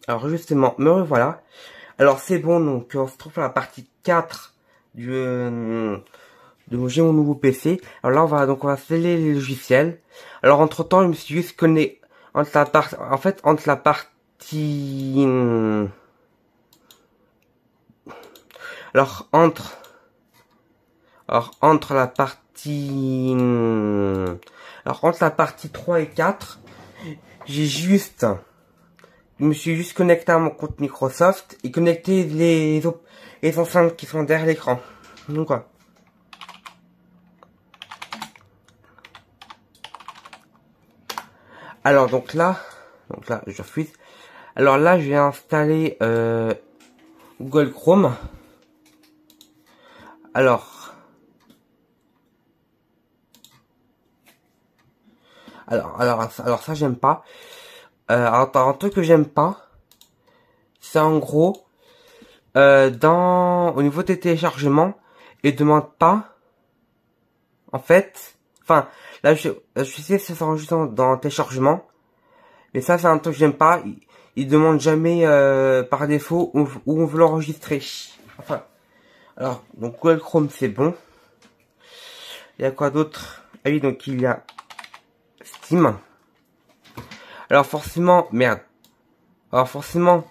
Alors justement, me revoilà. Alors c'est bon, donc on se trouve à la partie 4 de j'ai mon nouveau PC. Alors là on va installer les logiciels. Alors entre temps je me suis juste connecté entre la partie alors entre la partie entre la partie 3 et 4, je me suis juste connecté à mon compte Microsoft et connecté les enceintes qui sont derrière l'écran. Donc quoi. Alors donc là, je refuse. Alors là, je vais installer Google Chrome. Alors ça j'aime pas. Un truc que j'aime pas, c'est en gros au niveau des téléchargements, il demande pas en fait. Enfin là je sais que ça s'enregistre dans le téléchargement, mais ça c'est un truc que j'aime pas. Il demande jamais par défaut où on veut l'enregistrer. Enfin alors donc Google Chrome c'est bon. Il y a quoi d'autre? Ah oui, donc il y a Steam. Alors forcément, merde. Alors forcément,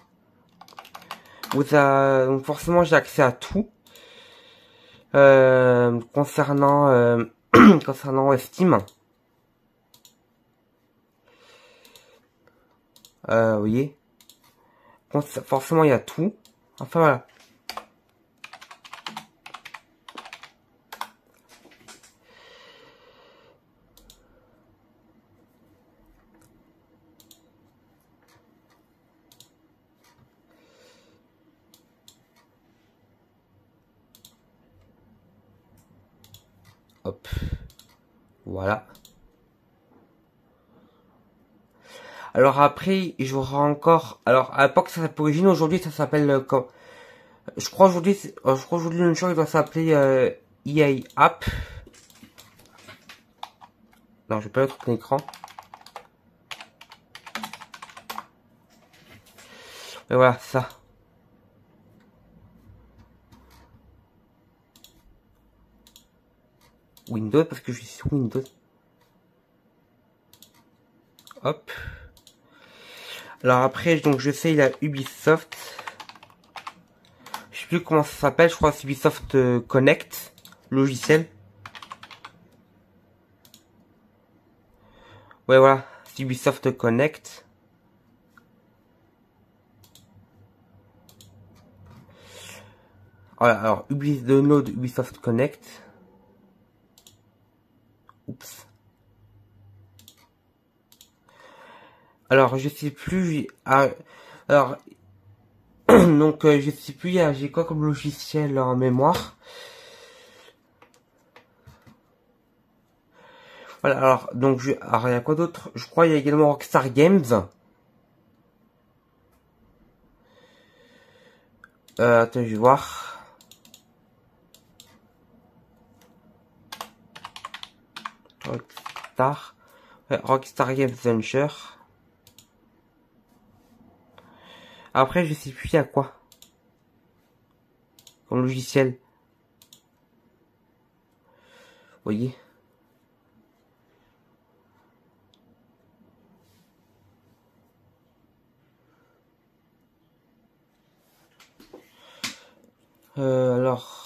donc forcément j'ai accès à tout concernant concernant Steam. Vous voyez, forcément il y a tout. Enfin voilà. Hop, voilà. Alors après, j'aurai encore. Alors à l'époque ça s'appelait Origine, aujourd'hui ça s'appelle je crois aujourd'hui le jeu il doit s'appeler EA App. Non, je vais pas mettre ton écran. Et voilà ça. Windows parce que je suis sur Windows. Hop. Alors après, donc je sais, il y a Ubisoft. Je sais plus comment ça s'appelle, je crois que c'est Ubisoft Connect, logiciel. Ouais, voilà, c'est Ubisoft Connect. Voilà, alors Node Ubisoft Connect. Oups. Alors je sais plus. Alors donc je sais plus. J'ai quoi comme logiciel en mémoire. Voilà. Alors donc alors il y a quoi d'autre? Je crois il y a également Rockstar Games. Attends, je vais voir. Rockstar. Ouais, Rockstar Games Launcher. Après, je sais plus il y a quoi comme logiciel. Vous voyez. Alors.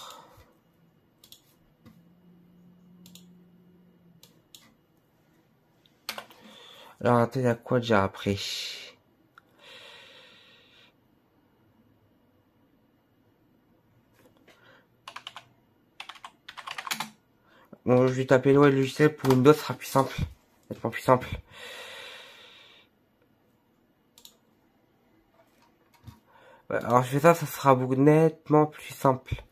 Alors, attends, il y a quoi déjà après? Bon, je vais taper le logiciel pour Windows, ce sera plus simple. Nettement plus simple. Ouais, alors je fais ça, ça sera nettement plus simple.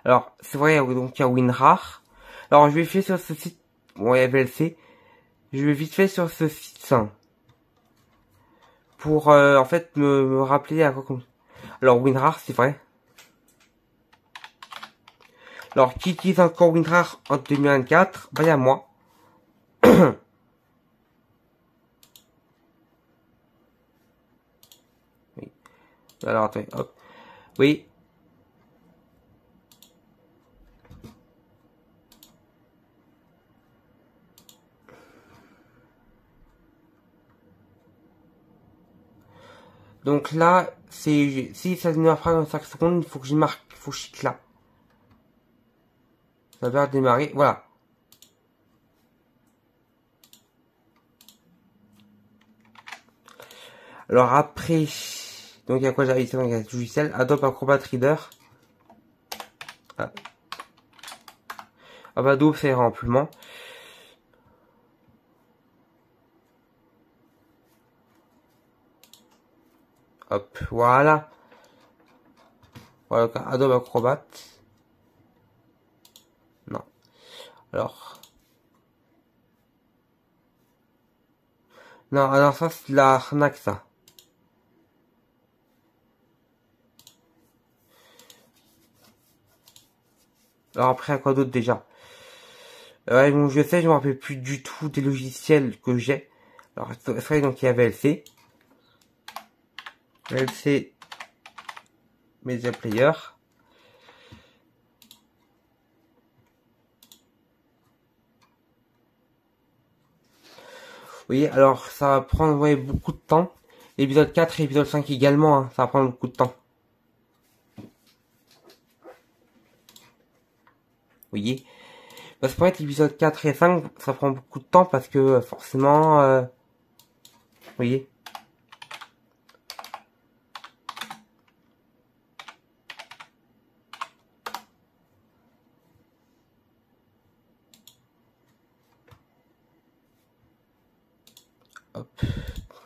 Alors, c'est vrai, donc il y a WinRAR. Alors, je vais faire sur ce site, bon, il y a VLC. Je vais vite fait sur ce site, pour, en fait, me rappeler à quoi comme... Alors, WinRAR, c'est vrai. Alors, qui utilise encore WinRAR en 2024? Ben, il y a moi. Alors, attendez, hop. Oui. Donc là, c'est, si ça ne marche pas dans 5 secondes, il faut que je marque, il faut que je clique là. Ça va démarrer, voilà. Alors après, donc il y a quoi j'arrive ici, donc il y a le logiciel, Adobe Acrobat Reader. Ah. Adobe ça ira amplement. Hop, voilà. Voilà, Adobe Acrobat. Non. Alors. Non, alors ça c'est la arnaque ça. Alors après, à quoi d'autre déjà? Ouais, bon, je sais, je me rappelle plus du tout des logiciels que j'ai. Alors, c'est vrai, donc il y a VLC. VLC Media Player. Oui, alors ça va prendre ouais, beaucoup de temps. L'épisode 4 et l'épisode 5 également, hein, ça va prendre beaucoup de temps. Vous voyez? Parce qu'en fait, l'épisode 4 et 5, ça prend beaucoup de temps parce que forcément... vous voyez? Hop.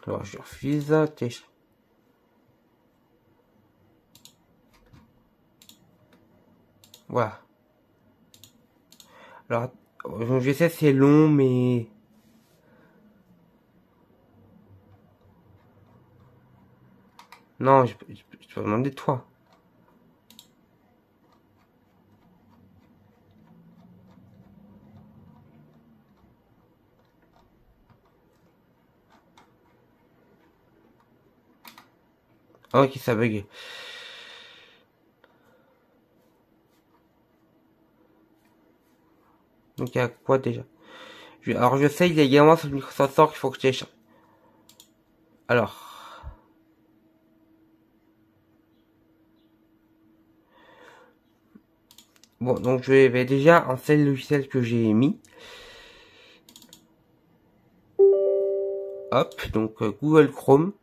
Alors, je refuse. Voilà. Alors, je sais c'est long, mais... Non, je peux demander de toi. Ah, ok, ça bug. Donc, il y a quoi déjà? Alors, je sais, il y a également sur Microsoft Store qu'il faut que je télécharge. Alors... Bon, donc je vais déjà installer le logiciel que j'ai mis. Hop, donc Google Chrome.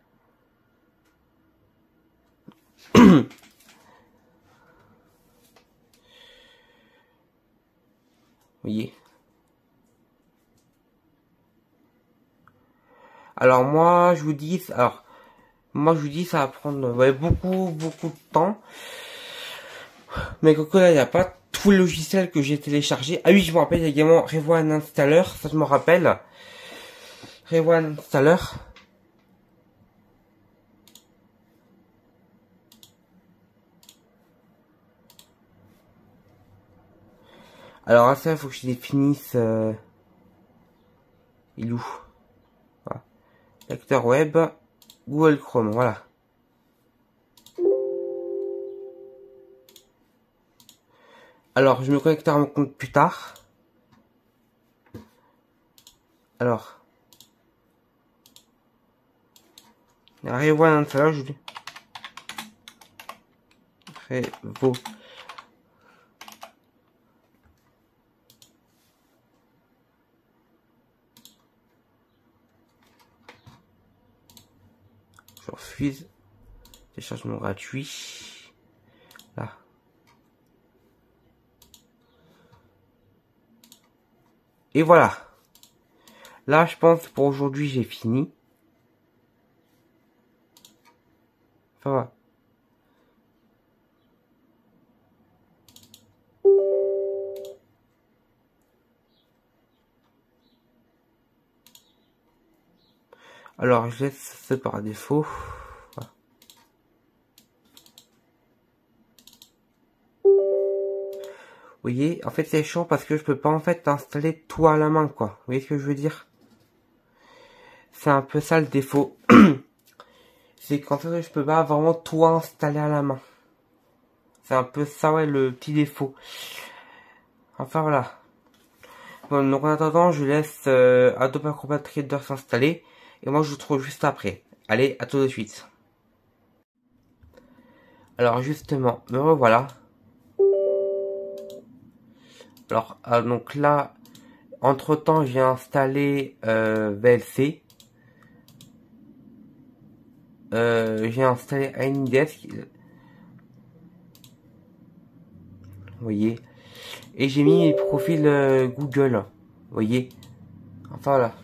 Vous voyez. Alors moi, je vous dis, ça va prendre ouais, beaucoup de temps. Mais coco là, il n'y a pas tout le logiciel que j'ai téléchargé. Ah oui, je me rappelle, il y a également Rewan Installer, ça je me rappelle. Rewan Installer. Alors à ça, il faut que je définisse... il est où? Voilà. Lecteur web, Google Chrome, voilà. Alors, je me connecte à mon compte plus tard. Alors. Rewan Installer, je vais... Revo. Je refuse. Téléchargement gratuit. Là. Et voilà. Là, je pense pour aujourd'hui, j'ai fini. Ça va. Alors, je laisse ça par défaut. Voilà. Vous voyez, en fait, c'est chiant parce que je peux pas en fait installer tout à la main, quoi. Vous voyez ce que je veux dire? C'est un peu ça le défaut. c'est qu'en fait, je peux pas vraiment tout installer à la main. C'est un peu ça, ouais, le petit défaut. Enfin, voilà. Bon, donc en attendant, je laisse Adobe Acrobat Reader s'installer. Et moi, je vous retrouve juste après. Allez, à tout de suite. Alors, justement, me revoilà. Alors, donc là, entre-temps, j'ai installé VLC. J'ai installé AnyDesk. Vous voyez. Et j'ai mis mes profils Google. Vous voyez. Enfin, voilà.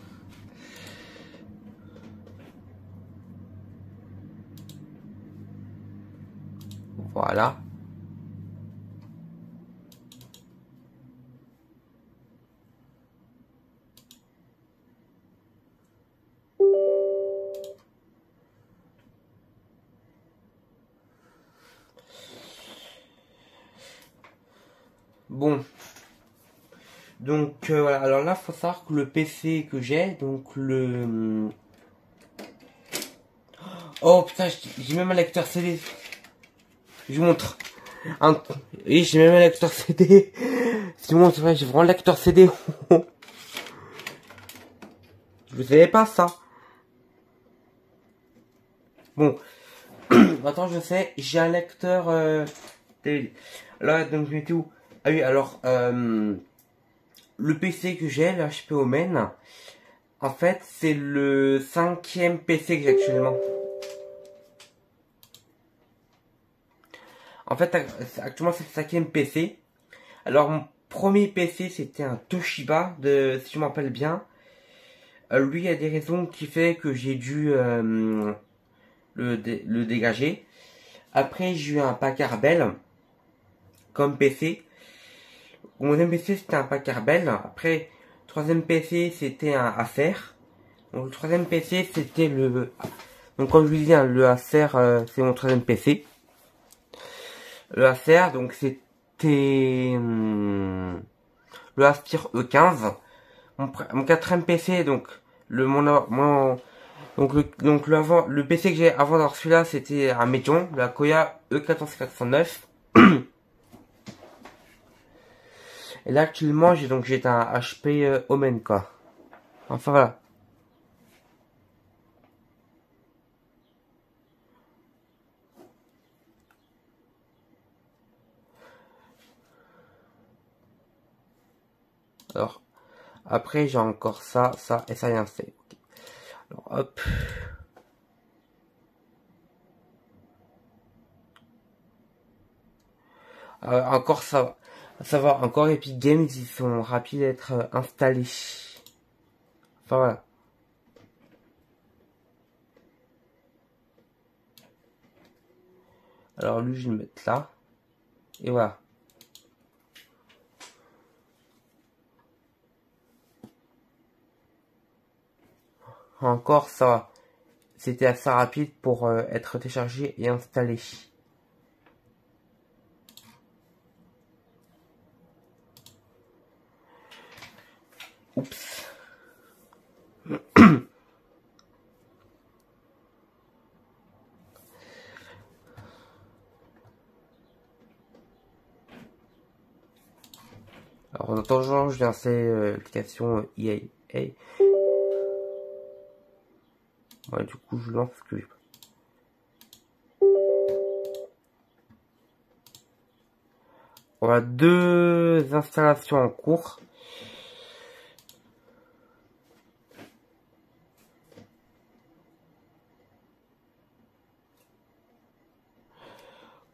Voilà. Bon. Donc voilà, alors là faut savoir que le PC que j'ai, donc le... Oh putain, j'ai même un lecteur CD. Je vous montre. Oui, j'ai même un lecteur CD. C'est bon, c'est vrai, j'ai vraiment un lecteur CD. Je savais pas ça. Bon, maintenant je sais, j'ai un lecteur DVD. Alors donc je mettais où? Ah oui, alors le PC que j'ai, le HP Omen, en fait c'est le 5e PC que j'ai actuellement. En fait actuellement c'est le 5e PC. Alors mon premier PC c'était un Toshiba, si je m'en rappelle bien. Lui il y a des raisons qui fait que j'ai dû le dégager. Après j'ai eu un Packard Bell comme PC. Mon deuxième PC c'était un Packard Bell. Après, troisième PC c'était un Acer. Donc le troisième PC c'était le... Donc comme je vous disais, hein, le Acer c'est mon troisième PC. Le Acer donc c'était le Aspire E15. Mon quatrième PC donc le PC que j'ai avant d'avoir celui-là c'était un Medion, la Koya E14409. Et là actuellement j'ai un HP Omen quoi. Enfin voilà. Alors après j'ai encore ça, ça et ça rien fait. Okay. Alors hop. Encore ça, ça va. Encore Epic Games ils sont rapides à être installés. Enfin voilà. Alors lui je vais le mettre là. Et voilà. Encore ça. C'était assez rapide pour être téléchargé et installé. Oups. Alors en attendant, je vais installer l'application EA. Ouais, du coup, je lance parce que on a 2 installations en cours.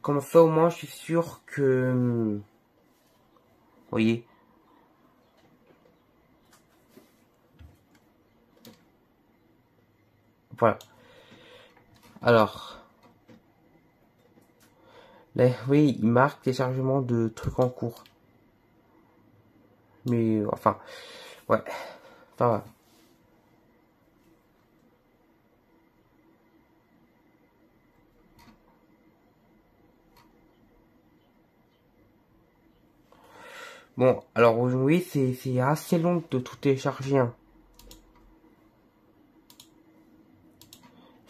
Comme ça, au moins, je suis sûr que... Vous voyez. Voilà. Alors. Là, oui, il marque téléchargement de trucs en cours. Mais, enfin, ouais. Enfin, voilà. Bon, alors oui, c'est assez long de tout télécharger. Hein.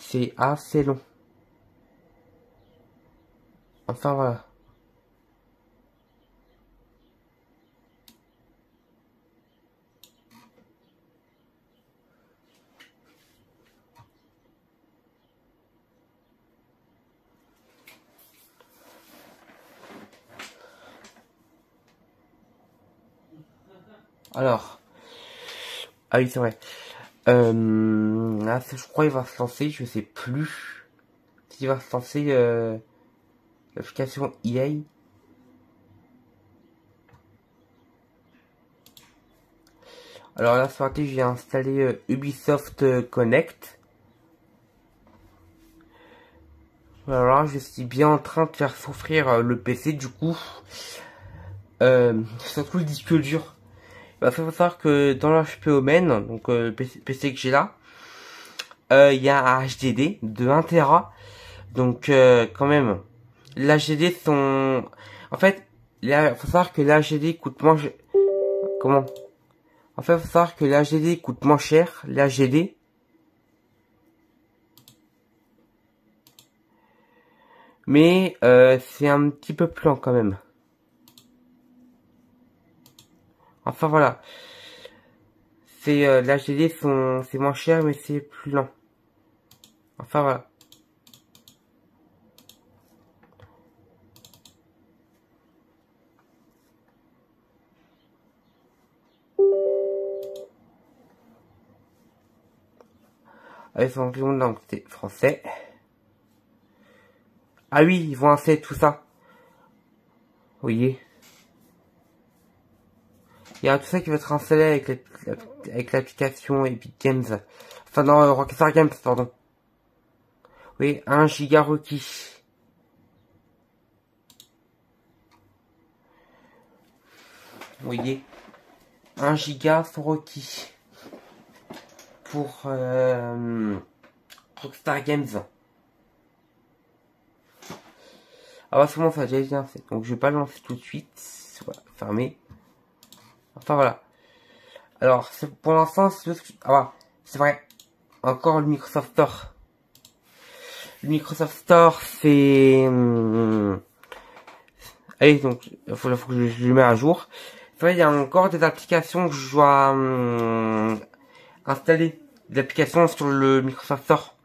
c'est assez long. Enfin voilà. Alors, ah oui c'est vrai. Là, je crois qu'il va se lancer, je sais plus s'il va se lancer l'application EA. Alors là, ce matin, j'ai installé Ubisoft Connect. Voilà, je suis bien en train de faire souffrir le PC du coup. Surtout le disque dur. Il va falloir savoir que dans l'HP Omen, donc le PC que j'ai là, il y a un HDD de 1 Tera. Donc quand même, l'HDD sont... En fait, il faut savoir que l'HDD coûte moins... Comment? En fait, il faut savoir que l'HDD coûte moins cher, l'HDD. Mais c'est un petit peu plus lent quand même. Enfin voilà. C'est l'HDD c'est moins cher mais c'est plus lent. Enfin voilà. Avec son client donc c'est français. Ah oui, ils vont installer tout ça. Vous voyez. Il y a tout ça qui va être installé avec l'application Epic Games. Enfin non, Rockstar Games, pardon. Oui, 1 giga requis. Vous voyez, 1 giga sont requis pour Rockstar Games. Alors c'est bon, ça a déjà été fait. Donc je vais pas le lancer tout de suite. Voilà, fermé. Enfin voilà. Alors pour l'instant, c'est vrai. Encore le Microsoft Store. Le Microsoft Store, c'est... allez, donc, faut que je le mette à jour. C'est vrai, il y a encore des applications que je dois installer. Des applications sur le Microsoft Store.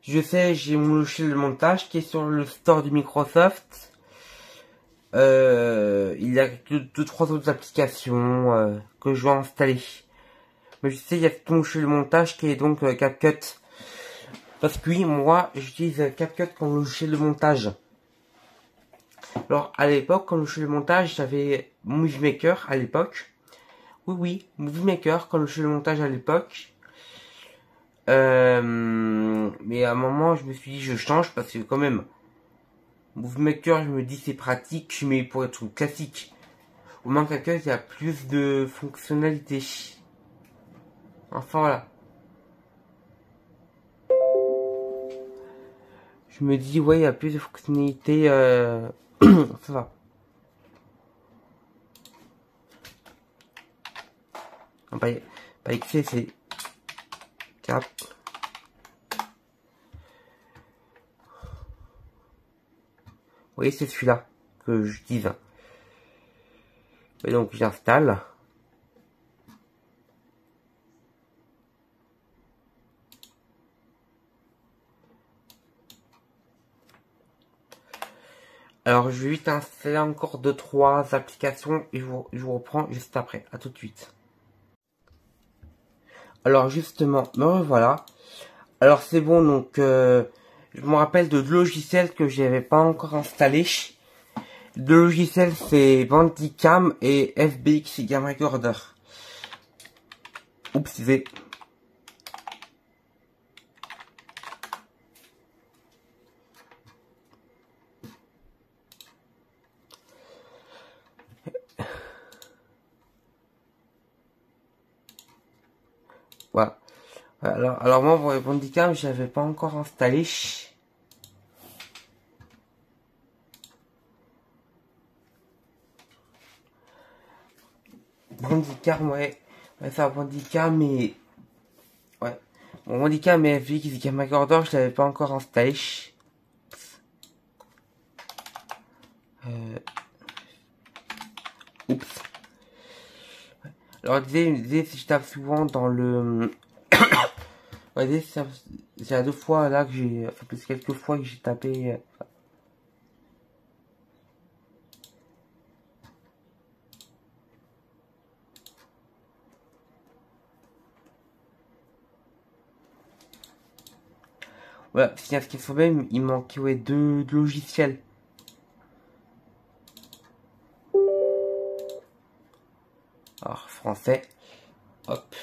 Je sais, j'ai mon logiciel de montage qui est sur le store du Microsoft. Il y a deux, trois autres applications que je dois installer. Mais je sais, il y a tout mon logiciel de montage qui est donc CapCut. Parce que oui, moi, j'utilise CapCut comme logiciel de montage. Alors, à l'époque, comme logiciel de montage, j'avais Movie Maker à l'époque. Oui, Movie Maker comme logiciel de montage à l'époque. Mais à un moment, je me suis dit, je change parce que quand même, Movie Maker, je me dis, c'est pratique, mais pour être classique. Au moins, CapCut, il y a plus de fonctionnalités. Enfin, voilà. Je me dis, ouais, il y a plus de fonctionnalités, ça va. Non, pas XC, c'est Cap. Vous voyez, c'est celui-là que j'utilise. Et donc, j'installe. Alors, je vais vite installer encore 2-3 applications et je vous reprends juste après. À tout de suite. Alors, justement, me revoilà. Alors, c'est bon, donc, je me rappelle de deux logiciels que j'avais pas encore installés. Deux logiciels, c'est Bandicam et FBX Game Recorder. Oups, c'est... Voilà. Alors moi, pour les Bandicam, j'avais pas encore installé. Bandicam, ouais. Ouais, ça, Bandicam, mais... Ouais. Bon, Handicap, mais FX Camcorder, je l'avais pas encore installé. Oups. Alors, disais, si je tape souvent dans le... ouais, c'est à 2 fois là que j'ai... Enfin, plus quelques fois que j'ai tapé... Voilà, si à ce qu'il faut même, il manquait ouais, deux logiciels. Alors, français. Hop.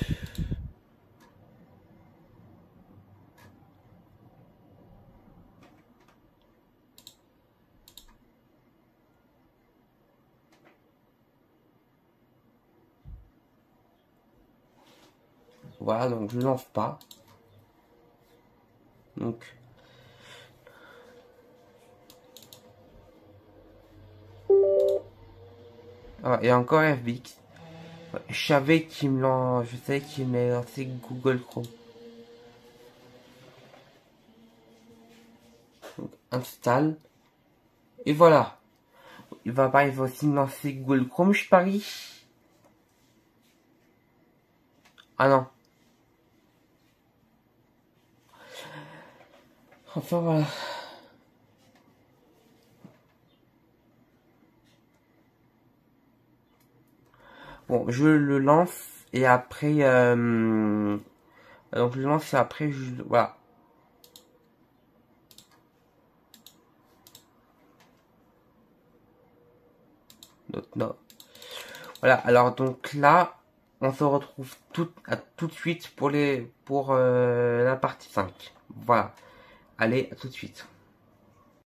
Voilà, donc je lance pas. Donc... Ah, et encore FBX. Ouais, je savais qu'il me lance... Je savais qu'il m'allait lancer Google Chrome. Donc, installe. Et voilà. Il va aussi me lancer Google Chrome, je parie. Ah non. Enfin voilà. Bon, je le lance et après... donc je le lance et après, voilà. Donc, non. Voilà, alors donc là, on se retrouve tout de suite pour la partie 5. Voilà. Allez, à tout de suite.